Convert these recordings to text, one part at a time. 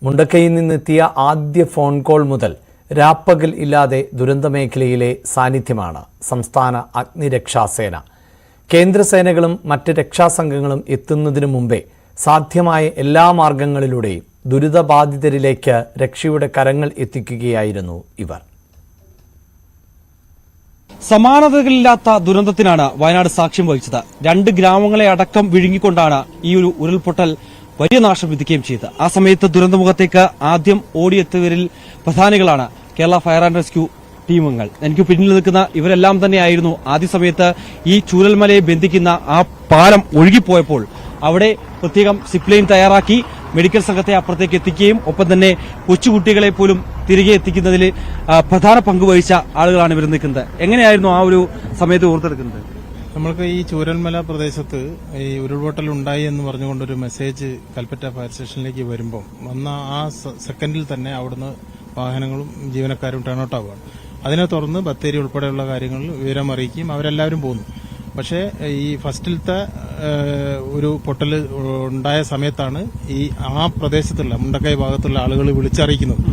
മുണ്ടക്കയിൽ നിന്നെത്തിയ ആദ്യ phone call മുതൽ രാപ്പകൽ ഇല്ലാതെ ദുരന്തമേഖലയിലെ സാന്നിധ്യമാണ് സംസ്ഥാന അഗ്നിരക്ഷാസേന. കേന്ദ്രസേനകളും മറ്റ് രക്ഷാസംഘങ്ങളും എത്തുന്നതിനു മുമ്പേ സാധ്യമായ എല്ലാ മാർഗങ്ങളിലൂടെയും ദുരിതബാധിതരിലേക്ക് രക്ഷയുടെ കരങ്ങൾ എത്തിക്കുകയായിരുന്നു ഇവർ. സമാനതകളില്ലാത്ത ദുരന്തത്തിനാണ് വയനാട് സാക്ഷ്യം വഹിച്ചത്. 2 ഗ്രാമങ്ങളെ അടക്കം വിഴുങ്ങിക്കൊണ്ടാണ് ഈ ഒരു ഉരുൾപൊട്ടൽ വലിയ നാശം വിധിക്കുകയും ചെയ്തത്. ആ സമയത്ത് ദുരന്തമുഖത്തേക്ക് ആദ്യം ഓടിയെത്തിയവരിൽ പ്രധാനികളാണ് കേരള ഫയർ ആൻഡ് റെസ്ക്യൂ ടീമുകൾ. എനിക്ക് പിന്നിൽ നിൽക്കുന്ന ഇവരെല്ലാം തന്നെയായിരുന്നു ആദ്യ സമയത്ത് ഈ ചൂരൽമലയെ ബന്ധിക്കുന്ന ആ പാലം ഒഴുകിപ്പോയപ്പോൾ അവിടെ പ്രത്യേകം സിപ്ലൈൻ തയ്യാറാക്കി മെഡിക്കൽ സംഘത്തെ അപ്പുറത്തേക്ക് എത്തിക്കുകയും ഒപ്പം തന്നെ കൊച്ചുകുട്ടികളെ പോലും തിരികെ എത്തിക്കുന്നതിൽ പ്രധാന പങ്കുവഹിച്ച ആളുകളാണ് ഇവർ നിൽക്കുന്നത്. എങ്ങനെയായിരുന്നു ആ ഒരു സമയത്ത് ഓർത്തെടുക്കുന്നത്? നമ്മൾക്ക് ഈ ചൂരൽമല പ്രദേശത്ത് ഈ ഉരുൾപൊട്ടൽ ഉണ്ടായി എന്ന് പറഞ്ഞുകൊണ്ടൊരു മെസ്സേജ് കൽപ്പറ്റ ഫയർ സ്റ്റേഷനിലേക്ക് വരുമ്പോൾ വന്ന ആ സെക്കൻഡിൽ തന്നെ അവിടുന്ന് വാഹനങ്ങളും ജീവനക്കാരും ടേൺ ഔട്ട് ആവുകയാണ്. അതിനെ തുടർന്ന് ബത്തേരി ഉൾപ്പെടെയുള്ള കാര്യങ്ങളിൽ വിവരം അറിയിക്കുകയും അവരെല്ലാവരും പോകുന്നു. പക്ഷേ ഈ ഫസ്റ്റിലത്തെ ഒരു പൊട്ടൽ ഉണ്ടായ സമയത്താണ് ആ പ്രദേശത്തുള്ള മുണ്ടക്കൈ ഭാഗത്തുള്ള ആളുകൾ വിളിച്ചറിയിക്കുന്നത്.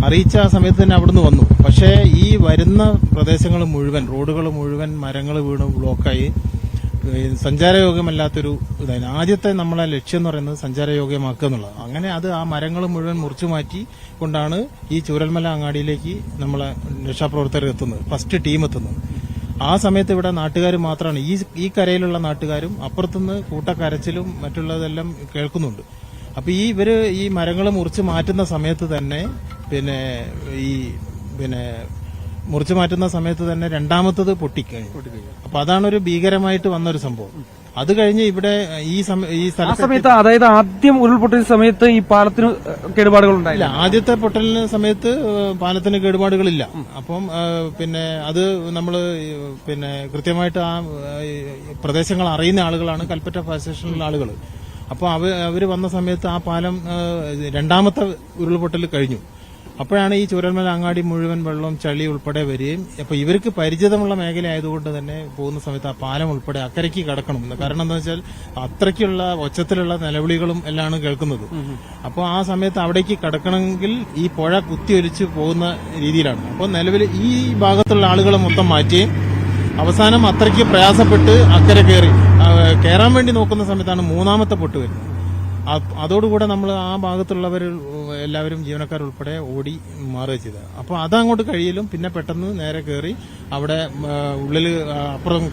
അറിയിച്ച ആ സമയത്ത് തന്നെ അവിടുന്ന് വന്നു. പക്ഷേ ഈ വരുന്ന പ്രദേശങ്ങൾ മുഴുവൻ, റോഡുകൾ മുഴുവൻ മരങ്ങൾ വീണ് ബ്ലോക്കായി സഞ്ചാരയോഗ്യമല്ലാത്തൊരു ഇതായിരുന്നു. ആദ്യത്തെ നമ്മളെ ലക്ഷ്യം എന്ന് പറയുന്നത് സഞ്ചാരയോഗ്യമാക്കുക എന്നുള്ളത്. അങ്ങനെ ആ മരങ്ങൾ മുഴുവൻ മുറിച്ചു മാറ്റി കൊണ്ടാണ് ഈ ചൂരൽമല അങ്ങാടിയിലേക്ക് നമ്മളെ രക്ഷാപ്രവർത്തകർ എത്തുന്നത്, ഫസ്റ്റ് ടീം എത്തുന്നത്. ആ സമയത്ത് ഇവിടെ നാട്ടുകാർ മാത്രമാണ്, ഈ കരയിലുള്ള നാട്ടുകാരും അപ്പുറത്തുനിന്ന് കൂട്ടക്കരച്ചിലും മറ്റുള്ളതെല്ലാം കേൾക്കുന്നുണ്ട്. അപ്പൊ ഇവര് ഈ മരങ്ങൾ മുറിച്ച് മാറ്റുന്ന സമയത്ത് തന്നെ മുറിച്ചു മാറ്റുന്ന സമയത്ത് തന്നെ രണ്ടാമത്തത് പൊട്ടിക്കഴിഞ്ഞു. അപ്പൊ അതാണൊരു ഭീകരമായിട്ട് വന്നൊരു സംഭവം. അത് കഴിഞ്ഞ് ഇവിടെ ഈ സമയത്ത്, അതായത് ആദ്യം ഉരുൾപൊട്ടിയ സമയത്ത് ഈ പാലത്തിന് കേടുപാടുകൾ ഉണ്ടായില്ല. ആദ്യത്തെ പൊട്ടലിന് സമയത്ത് പാലത്തിന് കേടുപാടുകളില്ല. അപ്പം അത് നമ്മള് കൃത്യമായിട്ട് ആ പ്രദേശങ്ങൾ അറിയുന്ന ആളുകളാണ് കൽപ്പറ്റ ഫയർ സ്റ്റേഷനിലുള്ള ആളുകൾ. അപ്പോൾ അവര് വന്ന സമയത്ത് ആ പാലം രണ്ടാമത്തെ ഉരുൾപൊട്ടൽ കഴിഞ്ഞു. അപ്പോഴാണ് ഈ ചൂരൽമല അങ്ങാടി മുഴുവൻ വെള്ളം ചളി ഉൾപ്പെടെ വരികയും അപ്പൊ ഇവർക്ക് പരിചിതമുള്ള മേഖല ആയതുകൊണ്ട് തന്നെ പോകുന്ന സമയത്ത് ആ പാലം ഉൾപ്പെടെ അക്കരയ്ക്ക് കടക്കണം. കാരണം എന്താ വെച്ചാൽ അത്രയ്ക്കുള്ള ഒച്ചത്തിലുള്ള നിലവിളികളും എല്ലാം കേൾക്കുന്നത്. അപ്പോൾ ആ സമയത്ത് അവിടേക്ക് കടക്കണമെങ്കിൽ ഈ പുഴ കുത്തിയൊലിച്ച് പോകുന്ന രീതിയിലാണ്. അപ്പോൾ നിലവിൽ ഈ ഭാഗത്തുള്ള ആളുകളെ മൊത്തം മാറ്റുകയും അവസാനം അത്രയ്ക്ക് പ്രയാസപ്പെട്ട് അക്കരെ കയറാൻ വേണ്ടി നോക്കുന്ന സമയത്താണ് മൂന്നാമത്തെ പൊട്ട് വരുന്നത്. അതോടുകൂടെ നമ്മൾ ആ ഭാഗത്തുള്ളവർ എല്ലാവരും ജീവനക്കാരുൾപ്പെടെ ഓടി മാറുക ചെയ്തത്. അപ്പോൾ അതങ്ങോട്ട് കഴിയലും പിന്നെ പെട്ടെന്ന് നേരെ കയറി അവിടെ ഉള്ളിൽ അപ്പുറം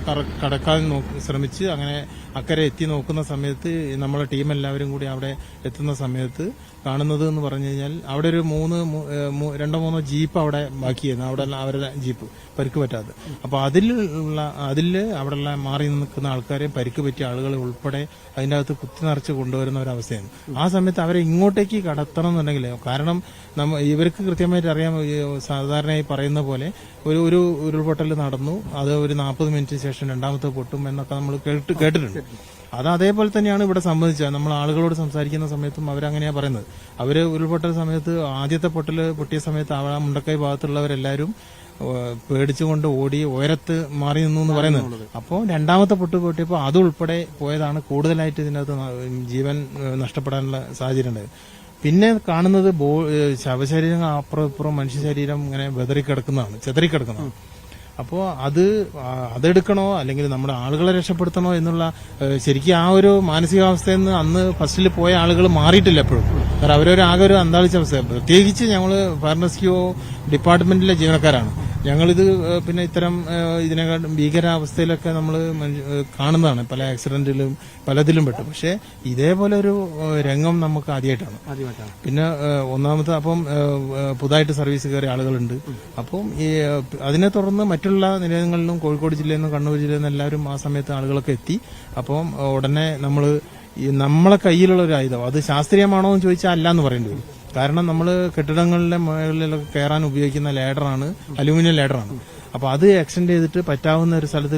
കടക്കാൻ ശ്രമിച്ച് അങ്ങനെ അക്കരെ എത്തി നോക്കുന്ന സമയത്ത് നമ്മളെ ടീം എല്ലാവരും കൂടി അവിടെ എത്തുന്ന സമയത്ത് കാണുന്നത് എന്ന് പറഞ്ഞു കഴിഞ്ഞാൽ അവിടെ ഒരു 2-3 ജീപ്പ് അവിടെ ബാക്കിയായിരുന്നു. അവിടെ അവരുടെ ജീപ്പ് പരിക്ക് പറ്റാതെ. അപ്പൊ അതിൽ അവിടെയുള്ള മാറി നിൽക്കുന്ന ആൾക്കാരെയും പരിക്ക് പറ്റിയ ആളുകൾ ഉൾപ്പെടെ അതിന്റെ അകത്ത് കുത്തി നിറച്ച് കൊണ്ടുവരുന്ന ഒരവസ്ഥയാണ്. ആ സമയത്ത് അവരെ ഇങ്ങോട്ടേക്ക് കടത്തണം എന്നുണ്ടെങ്കിൽ, കാരണം ഇവർക്ക് കൃത്യമായിട്ട് അറിയാം, സാധാരണയായി പറയുന്ന പോലെ ഒരു ഉരുൾപൊട്ടൽ നടന്നു, അത് ഒരു 40 മിനിറ്റിന് ശേഷം രണ്ടാമത്തെ പൊട്ടും എന്നൊക്കെ നമ്മൾ കേട്ടിട്ടുണ്ട്. അത് അതേപോലെ തന്നെയാണ് ഇവിടെ സംബന്ധിച്ചത്. നമ്മൾ ആളുകളോട് സംസാരിക്കുന്ന സമയത്തും അവരങ്ങനെയാ പറയുന്നത്. അവര് ഉരുൾപൊട്ടൽ സമയത്ത് ആദ്യത്തെ പൊട്ടിയ സമയത്ത് ആ മുണ്ടക്കൈ ഭാഗത്തുള്ളവരെല്ലാവരും പേടിച്ചുകൊണ്ട് ഓടി ഉയരത്ത് മാറി നിന്നു എന്ന് പറയുന്നത്. അപ്പോൾ രണ്ടാമത്തെ പൊട്ടിയപ്പോൾ അതുൾപ്പെടെ പോയതാണ് കൂടുതലായിട്ട് ഇതിനകത്ത് ജീവൻ നഷ്ടപ്പെടാനുള്ള സാഹചര്യം ഉണ്ടായത്. പിന്നെ കാണുന്നത് ശവശരീരങ്ങൾ അപ്പുറം ഇപ്പുറം മനുഷ്യ ശരീരം ഇങ്ങനെ ചെതറിക്കിടക്കുന്നതാണ്. അപ്പോൾ അതെടുക്കണോ അല്ലെങ്കിൽ നമ്മുടെ ആളുകളെ രക്ഷപ്പെടുത്തണോ എന്നുള്ള ശരിക്കും ആ ഒരു മാനസികാവസ്ഥയിൽ നിന്ന് അന്ന് ഫസ്റ്റിൽ പോയ ആളുകൾ മാറിയിട്ടില്ല എപ്പോഴും. കാരണം ആകെ ഒരു അന്താളിച്ച അവസ്ഥ. പ്രത്യേകിച്ച് ഞങ്ങൾ ഫയർ റെസ്ക്യൂ ഡിപ്പാർട്ട്മെന്റിലെ ജീവനക്കാരാണ്. ഞങ്ങളിത് ഇത്തരം ഇതിനെക്കാട്ടും ഭീകരാവസ്ഥയിലൊക്കെ നമ്മൾ കാണുന്നതാണ്. പല ആക്സിഡന്റിലും പലതിലും പെട്ടു. പക്ഷെ ഇതേപോലെ ഒരു രംഗം നമുക്ക് ആദ്യമായിട്ടാണ്. പിന്നെ ഒന്നാമത്തെ അപ്പം പുതുതായിട്ട് സർവീസ് കയറിയ ആളുകളുണ്ട്. അപ്പം അതിനെ തുടർന്ന് മറ്റുള്ള നിലയങ്ങളിലും കോഴിക്കോട് ജില്ലയിൽ നിന്നും കണ്ണൂർ ജില്ലയിൽ നിന്നും എല്ലാവരും ആ സമയത്ത് ആളുകളൊക്കെ എത്തി. അപ്പം ഉടനെ നമ്മളെ കയ്യിലുള്ള ഒരു ആയുധം അത് ശാസ്ത്രീയമാണോ എന്ന് ചോദിച്ചാൽ അല്ല എന്ന് പറയേണ്ടി വരും. കാരണം നമ്മൾ കെട്ടിടങ്ങളുടെ മുകളിലൊക്കെ കയറാൻ ഉപയോഗിക്കുന്ന ലേഡറാണ്, അലൂമിനിയം ലേഡറാണ്. അപ്പൊ അത് എക്സ്റ്റെൻഡ് ചെയ്തിട്ട് പറ്റാവുന്ന ഒരു സ്ഥലത്ത്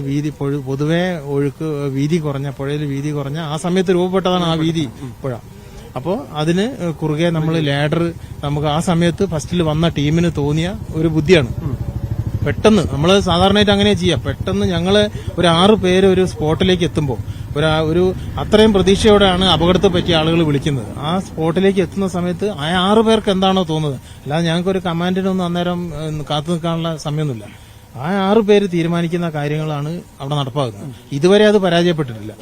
പൊതുവെ പുഴയിൽ വീതി കുറഞ്ഞ ആ സമയത്ത് രൂപപ്പെട്ടതാണ് ആ വീതി പുഴ. അപ്പോൾ അതിന് കുറുകെ നമ്മൾ ലേഡർ നമുക്ക് ആ സമയത്ത് ഫസ്റ്റിൽ വന്ന ടീമിന് തോന്നിയ ഒരു ബുദ്ധിയാണ്. പെട്ടെന്ന് നമ്മൾ സാധാരണയായിട്ട് അങ്ങനെ ചെയ്യാം. പെട്ടെന്ന് ഞങ്ങള് ഒരു 6 പേര് ഒരു സ്പോട്ടിലേക്ക് എത്തുമ്പോൾ ഒരു അത്രയും പ്രതീക്ഷയോടെയാണ് അപകടത്തെ പറ്റിയ ആളുകൾ വിളിക്കുന്നത്. ആ സ്പോട്ടിലേക്ക് എത്തുന്ന സമയത്ത് ആ 6 പേർക്ക് എന്താണോ തോന്നുന്നത്, അല്ലാതെ ഞങ്ങൾക്കൊരു കമാൻഡിനൊന്നും അന്നേരം കാത്തു നിൽക്കാനുള്ള സമയമൊന്നുമില്ല. ആ 6 പേര് തീരുമാനിക്കുന്ന കാര്യങ്ങളാണ് അവിടെ നടപ്പാക്കുന്നത്. ഇതുവരെ അത് പരാജയപ്പെട്ടിട്ടില്ല.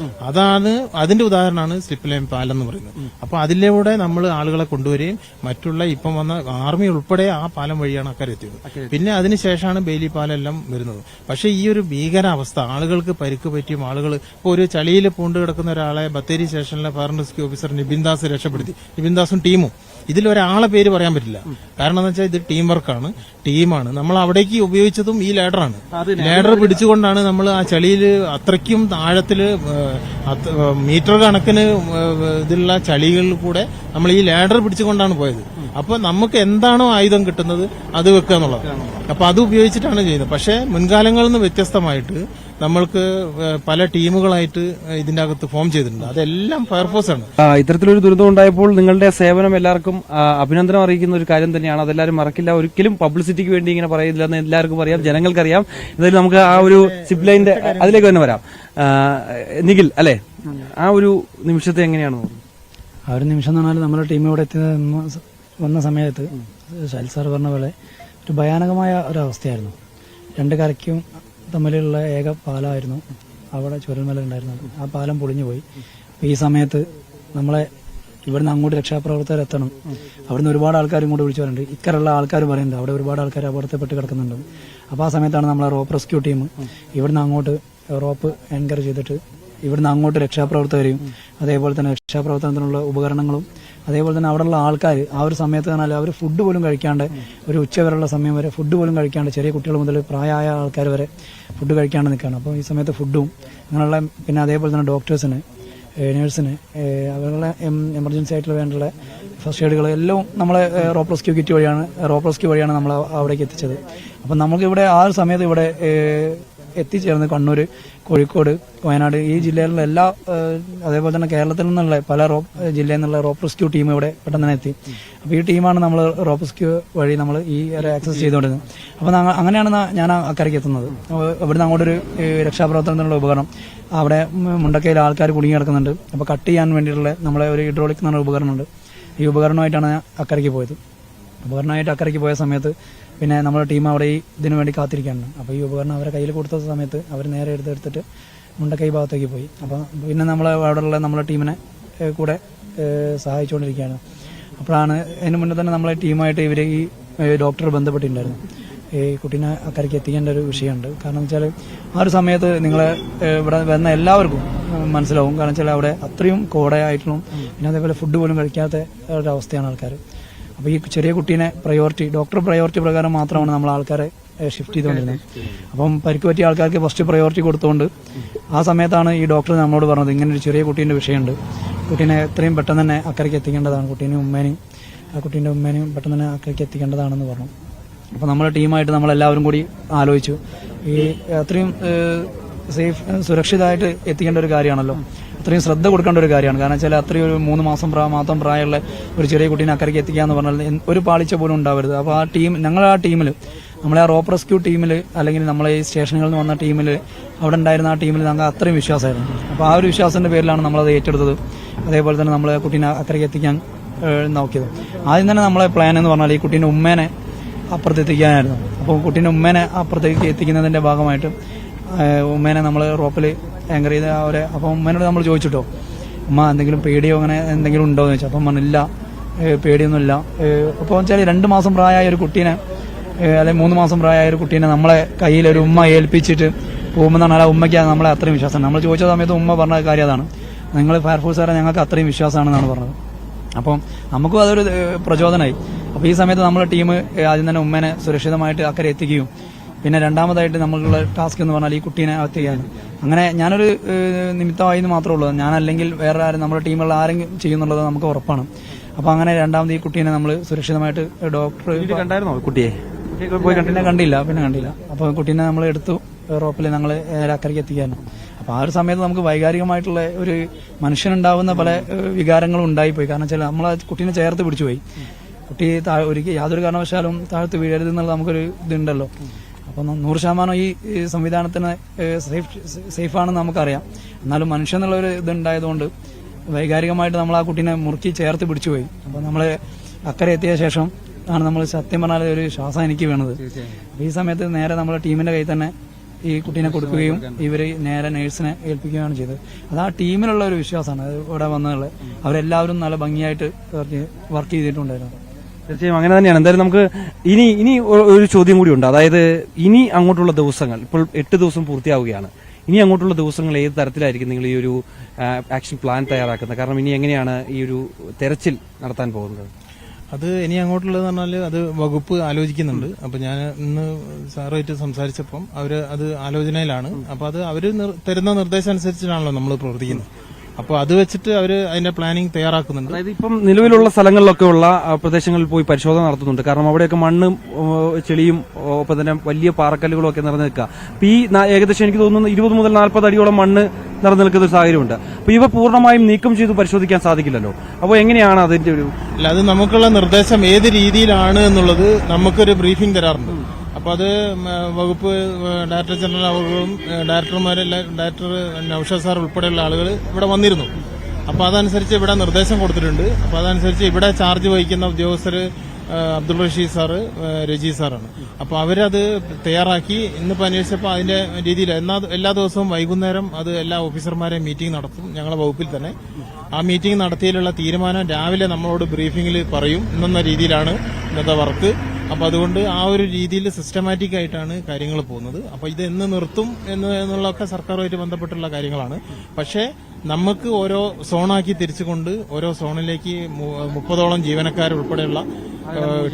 അതിന്റെ ഉദാഹരണമാണ് സ്ലിപ്പ് ലൈൻ പാലം എന്ന് പറയുന്നത്. അപ്പൊ അതിലൂടെ നമ്മൾ ആളുകളെ കൊണ്ടുവരികയും മറ്റുള്ള ഇപ്പം വന്ന ആർമി ഉൾപ്പെടെ ആ പാലം വഴിയാണ് അക്കരെ എത്തിയത്. പിന്നെ അതിനുശേഷമാണ് ബെയിലി പാലം എല്ലാം വരുന്നത്. പക്ഷേ ഈ ഒരു ഭീകരാവസ്ഥ, ആളുകൾക്ക് പരിക്ക് പറ്റിയും ആളുകൾ ഇപ്പോൾ ഒരു ചളിയിൽ പൂണ്ട് കിടക്കുന്ന ഒരാളെ ബത്തേരി സ്റ്റേഷനിലെ fire and rescue officer Nibin Das രക്ഷപ്പെടുത്തി. നിബിൻ ദാസും ടീമും. ഇതിലൊരാളെ പേര് പറയാൻ പറ്റില്ല. കാരണം എന്ന് വെച്ചാൽ ഇത് ടീം വർക്കാണ്, ടീമാണ്. നമ്മൾ അവിടേക്ക് ഉപയോഗിച്ചതും ഈ ലാഡറാണ്. ലാഡർ പിടിച്ചുകൊണ്ടാണ് നമ്മൾ ആ ചളിയിൽ അത്രയ്ക്കും ആഴത്തില് മീറ്റർ കണക്കിന് ഇതിലുള്ള ചളികളിൽ കൂടെ നമ്മൾ ഈ ലാഡർ പിടിച്ചുകൊണ്ടാണ് പോയത്. അപ്പൊ നമുക്ക് എന്താണോ ആയുധം കിട്ടുന്നത് അത് വെക്കുക എന്നുള്ളത്. അപ്പൊ അത് ഉപയോഗിച്ചിട്ടാണ് ചെയ്യുന്നത്. പക്ഷേ മുൻകാലങ്ങളിൽ നിന്ന് വ്യത്യസ്തമായിട്ട് നമ്മൾക്ക് പല ടീമുകളായിട്ട് ഇതിന്റെ അകത്ത് ഫോം ചെയ്തിട്ടുണ്ട്. അതെല്ലാം ഫയർഫോഴ്സ് ആണ്. ഇത്തരത്തിലൊരു ദുരന്തം ഉണ്ടായപ്പോൾ നിങ്ങളുടെ സേവനം എല്ലാവർക്കും അഭിനന്ദനം അറിയിക്കുന്ന ഒരു കാര്യം തന്നെയാണ്. അതെല്ലാവരും മറക്കില്ല. ഒരിക്കലും പബ്ലിസിറ്റിക്ക് വേണ്ടി ഇങ്ങനെ പറയില്ലെന്ന് എല്ലാവർക്കും അറിയാം, ജനങ്ങൾക്കറിയാം. എന്തായാലും നമുക്ക് ആ ഒരു സിപ്പ് ലൈനിന്റെ അതിലേക്ക് തന്നെ വരാം. നിഖിൽ, അല്ലെ, ആ ഒരു നിമിഷത്തെ എങ്ങനെയാണ് തോന്നുന്നത്? ആ ഒരു നിമിഷം എന്ന് പറഞ്ഞാൽ നമ്മുടെ ടീം ഇവിടെ വന്ന സമയത്ത് ശൈൽ സാർ പറഞ്ഞ പോലെ ഒരു ഭയാനകമായ ഒരവസ്ഥയായിരുന്നു. 2 കരയ്ക്കും തമ്മിലുള്ള ഏക പാലമായിരുന്നു അവിടെ ചുരൽമല ഉണ്ടായിരുന്നത്. ആ പാലം പൊളിഞ്ഞു പോയി. ഈ സമയത്ത് നമ്മളെ ഇവിടുന്ന് അങ്ങോട്ട് രക്ഷാപ്രവർത്തകർ എത്തണം. അവിടുന്ന് ഒരുപാട് ആൾക്കാർ ഇങ്ങോട്ട് വിളിച്ചു പറയുന്നുണ്ട്. ഇക്കറുള്ള ആൾക്കാർ പറയുന്നത് അവിടെ ഒരുപാട് ആൾക്കാർ അപകടത്തിൽപ്പെട്ട് കിടക്കുന്നുണ്ട്. അപ്പോൾ ആ സമയത്താണ് നമ്മളെ റോപ്പ് റെസ്ക്യൂ ടീം ഇവിടുന്ന് അങ്ങോട്ട് റോപ്പ് ആങ്കർ ചെയ്തിട്ട് ഇവിടുന്ന് അങ്ങോട്ട് രക്ഷാപ്രവർത്തകരെയും അതേപോലെ തന്നെ രക്ഷാപ്രവർത്തനത്തിനുള്ള ഉപകരണങ്ങളും അതേപോലെ തന്നെ അവിടെയുള്ള ആൾക്കാർ ആ ഒരു സമയത്ത് പറഞ്ഞാൽ അവർ ഫുഡ് പോലും കഴിക്കാണ്ട്, ഒരു ഉച്ചവരെയുള്ള സമയം വരെ ഫുഡ് പോലും കഴിക്കാണ്ട്, ചെറിയ കുട്ടികൾ മുതൽ പ്രായമായ ആൾക്കാർ വരെ ഫുഡ് കഴിക്കാണ്ട് നിൽക്കുകയാണ്. അപ്പോൾ ഈ സമയത്ത് ഫുഡും അങ്ങനെയുള്ള, പിന്നെ അതേപോലെ തന്നെ ഡോക്ടേഴ്സിന്, നേഴ്സിന്, അവരുടെ എമർജൻസി ആയിട്ടുള്ള വേണ്ടുള്ള ഫസ്റ്റ് എയ്ഡുകൾ എല്ലാം നമ്മളെ റോപ്പ് റെസ്ക്യൂ വഴിയാണ് നമ്മൾ അവിടേക്ക് എത്തിച്ചത്. അപ്പം നമുക്കിവിടെ ആ ഒരു സമയത്ത് ഇവിടെ എത്തിച്ചേർന്ന് കണ്ണൂർ, കോഴിക്കോട്, വയനാട് ഈ ജില്ലയിലുള്ള എല്ലാ, അതേപോലെ തന്നെ കേരളത്തിൽ നിന്നുള്ള പല ജില്ലയിൽ നിന്നുള്ള റോപ്പ് റെസ്ക്യൂ ടീം ഇവിടെ പെട്ടെന്ന് തന്നെ എത്തി. അപ്പോൾ ഈ ടീമാണ് നമ്മൾ റോപ്പ് റെസ്ക്യൂ വഴി നമ്മൾ ഈ ആക്സസ് ചെയ്തുകൊണ്ടിരുന്നത്. അപ്പോൾ അങ്ങനെയാണ് ഞാൻ അക്കരയ്ക്ക് എത്തുന്നത്. ഇവിടുന്ന് അങ്ങോട്ടൊരു രക്ഷാപ്രവർത്തനത്തിനുള്ള ഉപകരണം, അവിടെ മുണ്ടക്കയിൽ ആൾക്കാർ കുടുങ്ങി കിടക്കുന്നുണ്ട്. അപ്പോൾ കട്ട് ചെയ്യാൻ വേണ്ടിയിട്ടുള്ള നമ്മളെ ഒരു ഹൈഡ്രോളിക് എന്ന് പറഞ്ഞ ഉപകരണമുണ്ട്. ഈ ഉപകരണമായിട്ടാണ് ഞാൻ അക്കരയ്ക്ക് പോയത്. ഉപകരണമായിട്ട് അക്കരയ്ക്ക് പോയ സമയത്ത് പിന്നെ നമ്മുടെ ടീം അവിടെ ഈ ഇതിനു വേണ്ടി കാത്തിരിക്കുകയാണ്. അപ്പോൾ ഈ ഉപകരണം അവരെ കയ്യിൽ കൊടുത്ത സമയത്ത് അവർ നേരെ എടുത്തിട്ട് മുണ്ടക്കൈ ഭാഗത്തേക്ക് പോയി. അപ്പോൾ പിന്നെ അവിടെയുള്ള നമ്മളെ ടീമിനെ കൂടെ സഹായിച്ചുകൊണ്ടിരിക്കുകയാണ്. അപ്പോഴാണ് അതിന് മുന്നേ തന്നെ നമ്മളെ ടീമായിട്ട് ഇവർ ഈ ഡോക്ടർ ബന്ധപ്പെട്ടിട്ടുണ്ടായിരുന്നു. ഈ കുട്ടീനെ അക്കരയ്ക്ക് എത്തിക്കേണ്ട ഒരു വിഷയമുണ്ട്. കാരണം വെച്ചാൽ ആ ഒരു സമയത്ത് നിങ്ങളെ ഇവിടെ വന്ന എല്ലാവർക്കും മനസ്സിലാവും. കാരണം വെച്ചാൽ അവിടെ അത്രയും കോടയായിട്ടും പിന്നെ അതേപോലെ ഫുഡ് പോലും കഴിക്കാത്ത ഒരവസ്ഥയാണ് ആൾക്കാർ. അപ്പോൾ ഈ ചെറിയ കുട്ടീനെ ഡോക്ടർ പ്രയോറിറ്റി പ്രകാരം മാത്രമാണ് നമ്മൾ ആൾക്കാരെ ഷിഫ്റ്റ് ചെയ്തുകൊണ്ടിരുന്നത്. അപ്പം പരിക്ക് പറ്റിയ ആൾക്കാർക്ക് ഫസ്റ്റ് പ്രയോറിറ്റി കൊടുത്തുകൊണ്ട് ആ സമയത്താണ് ഈ ഡോക്ടർ നമ്മളോട് പറഞ്ഞത് ഇങ്ങനെ ഒരു ചെറിയ കുട്ടീൻ്റെ വിഷയമുണ്ട്, കുട്ടീനെ എത്രയും പെട്ടെന്ന് തന്നെ അക്കരയ്ക്ക് എത്തിക്കേണ്ടതാണ്, കുട്ടീൻ്റെ ഉമ്മേനെയും പെട്ടെന്ന് തന്നെ അക്കരയ്ക്ക് എത്തിക്കേണ്ടതാണെന്ന് പറഞ്ഞു. അപ്പോൾ നമ്മുടെ ടീമായിട്ട് നമ്മളെല്ലാവരും കൂടി ആലോചിച്ചു. ഈ അത്രയും സുരക്ഷിതമായിട്ട് എത്തിക്കേണ്ട ഒരു കാര്യമാണല്ലോ, അത്രയും ശ്രദ്ധ കൊടുക്കേണ്ട ഒരു കാര്യമാണ്. കാരണം വെച്ചാൽ അത്രയും ഒരു 3 മാസം മാത്രം പ്രായമുള്ള ഒരു ചെറിയ കുട്ടീനെ അക്കരയ്ക്ക് എത്തിക്കുക എന്ന് പറഞ്ഞാൽ ഒരു പാളിച്ച പോലും ഉണ്ടാവരുത്. അപ്പോൾ ആ ടീമിൽ നമ്മളെ ആ റോപ്പ് റെസ്ക്യൂ ടീമിൽ അല്ലെങ്കിൽ നമ്മളെ ഈ സ്റ്റേഷനുകളിൽ നിന്ന് വന്ന ടീമിൽ അവിടെ ഉണ്ടായിരുന്ന ആ ടീമിൽ ഞങ്ങൾക്ക് അത്രയും വിശ്വാസമായിരുന്നു. അപ്പോൾ ആ ഒരു വിശ്വാസത്തിന്റെ പേരിലാണ് നമ്മളത് ഏറ്റെടുത്തത്. അതേപോലെ തന്നെ നമ്മളെ കുട്ടീനെ അക്കരയ്ക്ക് എത്തിക്കാൻ നോക്കിയത്. ആദ്യം തന്നെ നമ്മളെ പ്ലാൻ എന്ന് പറഞ്ഞാൽ ഈ കുട്ടീൻ്റെ ഉമ്മേനെ അപ്പുറത്തെത്തിക്കാനായിരുന്നു. അപ്പോൾ കുട്ടീൻ്റെ ഉമ്മേനെ അപ്പുറത്തേക്ക് എത്തിക്കുന്നതിന്റെ ഭാഗമായിട്ട് ഉമ്മേനെ നമ്മൾ റോപ്പിൽ ആങ്കർ ചെയ്ത് അവരെ, അപ്പം ഉമ്മേനോട് നമ്മൾ ചോദിച്ചിട്ടോ ഉമ്മ എന്തെങ്കിലും പേടിയോ അങ്ങനെ എന്തെങ്കിലും ഉണ്ടോ എന്ന് ചോദിച്ചു. അപ്പം പറഞ്ഞില്ല, പേടിയൊന്നുമില്ല. അപ്പോൾ വെച്ചാൽ 2 മാസം പ്രായമായ ഒരു കുട്ടീനെ അല്ലെങ്കിൽ 3 മാസം പ്രായമായ ഒരു കുട്ടീനെ നമ്മളെ കയ്യിൽ ഒരു ഉമ്മ ഏൽപ്പിച്ചിട്ട് പോകുമ്പോൾ പറഞ്ഞാൽ ആ ഉമ്മയ്ക്ക് നമ്മളെ അത്രയും വിശ്വാസമാണ്. നമ്മൾ ചോദിച്ച സമയത്ത് ഉമ്മ പറഞ്ഞ കാര്യം അതാണ്, നിങ്ങൾ ഫയർഫോഴ്സുകാരെ ഞങ്ങൾക്ക് അത്രയും വിശ്വാസമാണെന്നാണ് പറഞ്ഞത്. അപ്പം നമുക്കും അതൊരു പ്രചോദനമായി. അപ്പോൾ ഈ സമയത്ത് നമ്മുടെ ടീം ആദ്യം തന്നെ ഉമ്മേനെ സുരക്ഷിതമായിട്ട് അക്കരെ എത്തിക്കുകയും പിന്നെ രണ്ടാമതായിട്ട് നമ്മളുള്ള ടാസ്ക് എന്ന് പറഞ്ഞാൽ ഈ കുട്ടീനെ എത്തിക്കുകയാണ്. അങ്ങനെ ഞാനൊരു നിമിത്തമായി എന്ന് മാത്രമേ ഉള്ളൂ, ഞാനല്ലെങ്കിൽ വേറെ ആരും നമ്മുടെ ടീമുള്ള ആരെങ്കിലും ചെയ്യുന്നുള്ളത് നമുക്ക് ഉറപ്പാണ്. അപ്പോൾ അങ്ങനെ രണ്ടാമത് ഈ കുട്ടീനെ നമ്മൾ സുരക്ഷിതമായിട്ട് ഡോക്ടർ കുട്ടിയെ കണ്ടില്ല. അപ്പോൾ കുട്ടീനെ നമ്മൾ എടുത്തു റോപ്പിൽ ഞങ്ങൾ അക്കരയ്ക്ക് എത്തിക്കാനും. അപ്പോൾ ആ ഒരു സമയത്ത് നമുക്ക് വൈകാരികമായിട്ടുള്ള ഒരു മനുഷ്യനുണ്ടാവുന്ന പല വികാരങ്ങളും ഉണ്ടായിപ്പോയി. കാരണം വെച്ചാൽ നമ്മൾ ആ കുട്ടീനെ ചേർത്ത് പിടിച്ചുപോയി. കുട്ടി ഒരിക്കൽ യാതൊരു കാരണവശാലും താഴ്ത്ത് വീഴരുത് എന്നുള്ള നമുക്കൊരു ഇതുണ്ടല്ലോ. അപ്പം 100% ഈ സംവിധാനത്തിന് സേഫാണെന്ന് നമുക്കറിയാം. എന്നാലും മനുഷ്യൻ എന്നുള്ള ഒരു ഇതുണ്ടായതുകൊണ്ട് വൈകാരികമായിട്ട് നമ്മൾ ആ കുട്ടീനെ മുറുക്കി ചേർത്ത് പിടിച്ചുപോയി. അപ്പം നമ്മൾ അക്കരെ എത്തിയ ശേഷം ആണ് നമ്മൾ സത്യം പറഞ്ഞാൽ ഒരു ശ്വാസം എനിക്ക് വീണത്. ഈ സമയത്ത് നേരെ നമ്മുടെ ടീമിന്റെ കയ്യിൽ തന്നെ ഈ കുട്ടീനെ കൊടുക്കുകയും ഇവര് നേരെ നഴ്സിനെ ഏൽപ്പിക്കുകയാണ് ചെയ്തത്. അത് ആ ടീമിലുള്ള ഒരു വിശ്വാസമാണ് ഇവിടെ വന്നതുള്ളത്. അവരെല്ലാവരും നല്ല ഭംഗിയായിട്ട് വർക്ക് ചെയ്തിട്ടുണ്ടായിരുന്നു. തീർച്ചയായും അങ്ങനെ തന്നെയാണ്. എന്തായാലും നമുക്ക് ഇനി ഒരു ചോദ്യം കൂടിയുണ്ട്. അതായത് ഇനി അങ്ങോട്ടുള്ള ദിവസങ്ങൾ, ഇപ്പോൾ 8 ദിവസം പൂർത്തിയാവുകയാണ്. ഇനി അങ്ങോട്ടുള്ള ദിവസങ്ങൾ ഏത് തരത്തിലായിരിക്കും നിങ്ങൾ ഈ ഒരു ആക്ഷൻ പ്ലാൻ തയ്യാറാക്കുന്നത്? കാരണം ഇനി എങ്ങനെയാണ് ഈ ഒരു തെരച്ചിൽ നടത്താൻ പോകുന്നത്? അത് ഇനി അങ്ങോട്ടുള്ളത് പറഞ്ഞാൽ അത് വകുപ്പ് ആലോചിക്കുന്നുണ്ട്. അപ്പൊ ഞാൻ ഇന്ന് സാറുമായിട്ട് സംസാരിച്ചപ്പം അവര് അത് ആലോചനയിലാണ്. അപ്പൊ അത് അവര് തരുന്ന നിർദ്ദേശം അനുസരിച്ചിട്ടാണല്ലോ നമ്മൾ പ്രവർത്തിക്കുന്നത്. അപ്പൊ അത് വെച്ചിട്ട് അവര് അതിന്റെ പ്ലാനിങ് തയ്യാറാക്കുന്നുണ്ട്. അതായത് ഇപ്പം നിലവിലുള്ള സ്ഥലങ്ങളിലൊക്കെ ഉള്ള പ്രദേശങ്ങളിൽ പോയി പരിശോധന നടത്തുന്നുണ്ട്. കാരണം അവിടെയൊക്കെ മണ്ണും ചെളിയും ഒപ്പം തന്നെ വലിയ പാറക്കല്ലുകളും ഒക്കെ നിറഞ്ഞു നിൽക്കുക. അപ്പൊ ഈ ഏകദേശം എനിക്ക് തോന്നുന്നു 20 മുതൽ 40 അടിയോളം മണ്ണ് നിറഞ്ഞു നിൽക്കുന്ന ഒരു സാഹചര്യമുണ്ട്. അപ്പൊ ഇവ പൂർണ്ണമായും നീക്കം ചെയ്ത് പരിശോധിക്കാൻ സാധിക്കില്ലല്ലോ. അപ്പോൾ എങ്ങനെയാണ് അതിന്റെ ഒരു അല്ല, അത് നമുക്കുള്ള നിർദ്ദേശം ഏത് രീതിയിലാണ് എന്നുള്ളത് നമുക്കൊരു ബ്രീഫിംഗ് തരാറുണ്ട്. അപ്പൊ അത് വകുപ്പ് ഡയറക്ടർ ജനറൽ അവர்களுം ഡയറക്ടർ നൌഷാദ് സാർ ഉൾപ്പെടെയുള്ള ആളുകൾ ഇവിടെ വന്നിരുന്നു. അപ്പൊ അതനുസരിച്ച് ഇവിടെ നിർദ്ദേശം കൊടുത്തിട്ടുണ്ട്. അപ്പൊ അതനുസരിച്ച് ഇവിടെ ചാർജ് വഹിക്കുന്ന ഉദ്യോഗസ്ഥർ അബ്ദുൾ റഷീദ് സാറ്, രജി സാറാണ്. അപ്പൊ അവരത് തയ്യാറാക്കി ഇന്നിപ്പോ അന്വേഷിച്ചപ്പോൾ അതിന്റെ രീതിയിൽ എല്ലാ ദിവസവും വൈകുന്നേരം അത് എല്ലാ ഓഫീസർമാരെയും മീറ്റിംഗ് നടത്തും ഞങ്ങളുടെ വകുപ്പിൽ തന്നെ. ആ മീറ്റിംഗ് നടത്തിയതിലുള്ള തീരുമാനം രാവിലെ നമ്മളോട് ബ്രീഫിംഗിൽ പറയും. ഇന്നെന്ന രീതിയിലാണ് ഇന്നത്തെ വർക്ക്. അപ്പൊ അതുകൊണ്ട് ആ ഒരു രീതിയിൽ സിസ്റ്റമാറ്റിക് ആയിട്ടാണ് കാര്യങ്ങൾ പോകുന്നത്. അപ്പൊ ഇത് എന്ന് നിർത്തും എന്നുള്ളതൊക്കെ സർക്കാരുമായിട്ട് ബന്ധപ്പെട്ടുള്ള കാര്യങ്ങളാണ്. പക്ഷേ നമുക്ക് ഓരോ സോണാക്കി തിരിച്ചുകൊണ്ട് ഓരോ സോണിലേക്ക് 30ഓളം ജീവനക്കാർ ഉൾപ്പെടെയുള്ള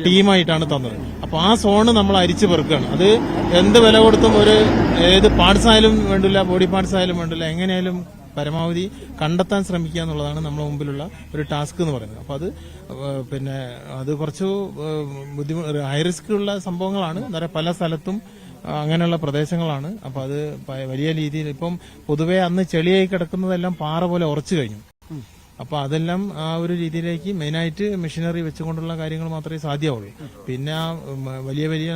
ടീമായിട്ടാണ് തന്നത്. അപ്പൊ ആ സോണ് നമ്മൾ അരിച്ചു പെറുക്കുകയാണ്. അത് എന്ത് വില കൊടുത്തും ഏത് പാർട്സ് ആയാലും വേണ്ടില്ല, ബോഡി പാർട്സ് ആയാലും വേണ്ടില്ല, എങ്ങനെയായാലും പരമാവധി കണ്ടെത്താൻ ശ്രമിക്കുക എന്നുള്ളതാണ് നമ്മുടെ മുമ്പിലുള്ള ഒരു ടാസ്ക് എന്ന് പറയുന്നത്. അപ്പൊ അത് കുറച്ച് ഹൈ റിസ്ക് ഉള്ള സംഭവങ്ങളാണ്. പല സ്ഥലത്തും അങ്ങനെയുള്ള പ്രദേശങ്ങളാണ്. അപ്പൊ അത് വലിയ രീതിയിൽ ഇപ്പം പൊതുവെ അന്ന് ചെളിയായി കിടക്കുന്നതെല്ലാം പാറ പോലെ ഉറച്ചു കഴിഞ്ഞു. അപ്പൊ അതെല്ലാം ആ ഒരു രീതിയിലേക്ക് മെയിനായിട്ട് മെഷീനറി വെച്ചുകൊണ്ടുള്ള കാര്യങ്ങൾ മാത്രമേ സാധ്യമാവുള്ളൂ. പിന്നെ വലിയ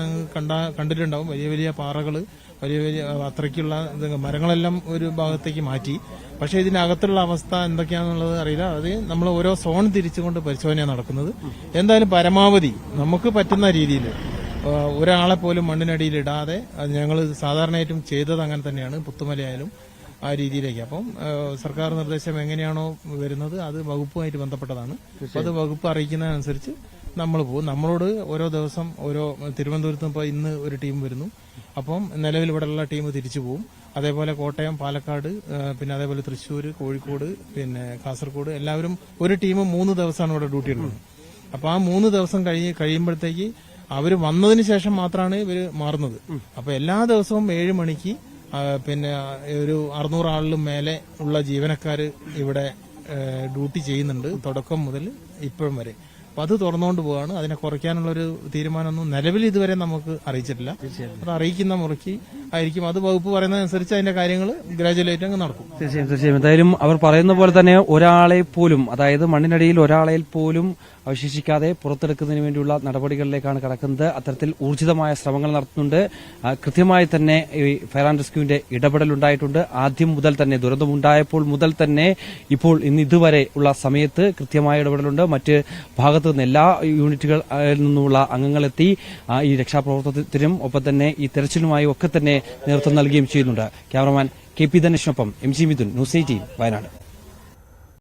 കണ്ടിട്ടുണ്ടാവും വലിയ വലിയ പാറകള്, വലിയ അത്രയ്ക്കുള്ള മരങ്ങളെല്ലാം ഒരു ഭാഗത്തേക്ക് മാറ്റി. പക്ഷെ ഇതിനകത്തുള്ള അവസ്ഥ എന്തൊക്കെയാണെന്നുള്ളത് അറിയില്ല. അത് നമ്മൾ ഓരോ സോൺ തിരിച്ചുകൊണ്ട് പരിശോധന നടക്കുന്നത്. എന്തായാലും പരമാവധി നമുക്ക് പറ്റുന്ന രീതിയിൽ ഒരാളെ പോലും മണ്ണിനടിയിൽ ഇടാതെ അത് ഞങ്ങൾ സാധാരണയായിട്ടും ചെയ്തത് അങ്ങനെ തന്നെയാണ്. പുത്തുമലയായാലും ആ രീതിയിലേക്ക്. അപ്പം സർക്കാർ നിർദ്ദേശം എങ്ങനെയാണോ വരുന്നത് അത് വകുപ്പുമായിട്ട് ബന്ധപ്പെട്ടതാണ്. അപ്പൊ അത് വകുപ്പ് അറിയിക്കുന്നതനുസരിച്ച് നമ്മൾ പോകും. നമ്മളോട് ഓരോ ദിവസം തിരുവനന്തപുരത്ത് ഇപ്പോൾ ഇന്ന് ഒരു ടീം വരുന്നു. അപ്പം നിലവിൽ ഇവിടെയുള്ള ടീം തിരിച്ചു പോകും. അതേപോലെ കോട്ടയം, പാലക്കാട്, പിന്നെ അതേപോലെ തൃശ്ശൂർ, കോഴിക്കോട്, പിന്നെ കാസർഗോഡ് എല്ലാവരും ഒരു ടീം 3 ദിവസമാണ് ഇവിടെ ഡ്യൂട്ടി എടുക്കുന്നത്. അപ്പൊ ആ 3 ദിവസം കഴിയുമ്പോഴത്തേക്ക് അവര് വന്നതിന് ശേഷം മാത്രമാണ് ഇവര് മാറുന്നത്. അപ്പൊ എല്ലാ ദിവസവും 7 മണിക്ക് പിന്നെ ഒരു 600 ആളിലും മേലെ ഉള്ള ജീവനക്കാര് ഇവിടെ ഡ്യൂട്ടി ചെയ്യുന്നുണ്ട് തുടക്കം മുതൽ ഇപ്പോഴും വരെ. അപ്പൊ അത് തുറന്നുകൊണ്ട് പോവാണ്. അതിനെ കുറയ്ക്കാനുള്ളൊരു തീരുമാനമൊന്നും നിലവിൽ ഇതുവരെ നമുക്ക് അറിയിച്ചിട്ടില്ല. അത് അറിയിക്കുന്ന മുറയ്ക്ക് ആയിരിക്കും. അത് വകുപ്പ് പറയുന്നതനുസരിച്ച് അതിന്റെ കാര്യങ്ങൾ ഗ്രാജുവലായിട്ട് അങ്ങ് നടക്കും. തീർച്ചയായും. എന്തായാലും അവർ പറയുന്ന പോലെ തന്നെ ഒരാളെ പോലും, അതായത് മണ്ണിനടിയിൽ ഒരാളെ പോലും അവശേഷിക്കാതെ പുറത്തെടുക്കുന്നതിന് വേണ്ടിയുള്ള നടപടികളിലേക്കാണ് കടക്കുന്നത്. അത്തരത്തിൽ ഊർജിതമായ ശ്രമങ്ങൾ നടത്തുന്നുണ്ട്. കൃത്യമായി തന്നെ ഈ ഫയർ ആൻഡ് റെസ്ക്യൂവിന്റെ ഇടപെടലുണ്ടായിട്ടുണ്ട്. ആദ്യം മുതൽ തന്നെ, ദുരന്തമുണ്ടായപ്പോൾ മുതൽ തന്നെ ഇപ്പോൾ ഇതുവരെ ഉള്ള സമയത്ത് കൃത്യമായ ഇടപെടലുണ്ട്. മറ്റ് ഭാഗത്തു നിന്ന് എല്ലാ യൂണിറ്റുകളിൽ നിന്നുമുള്ള അംഗങ്ങളെത്തി ഈ രക്ഷാപ്രവർത്തനത്തിനും ഒപ്പം തന്നെ ഈ തെരച്ചിലുമായി ഒക്കെ തന്നെ നേതൃത്വം നൽകുകയും ചെയ്യുന്നുണ്ട്. Cameraman KP ധനേഷിനൊപ്പം MG Mithun, news 18 Wayanad.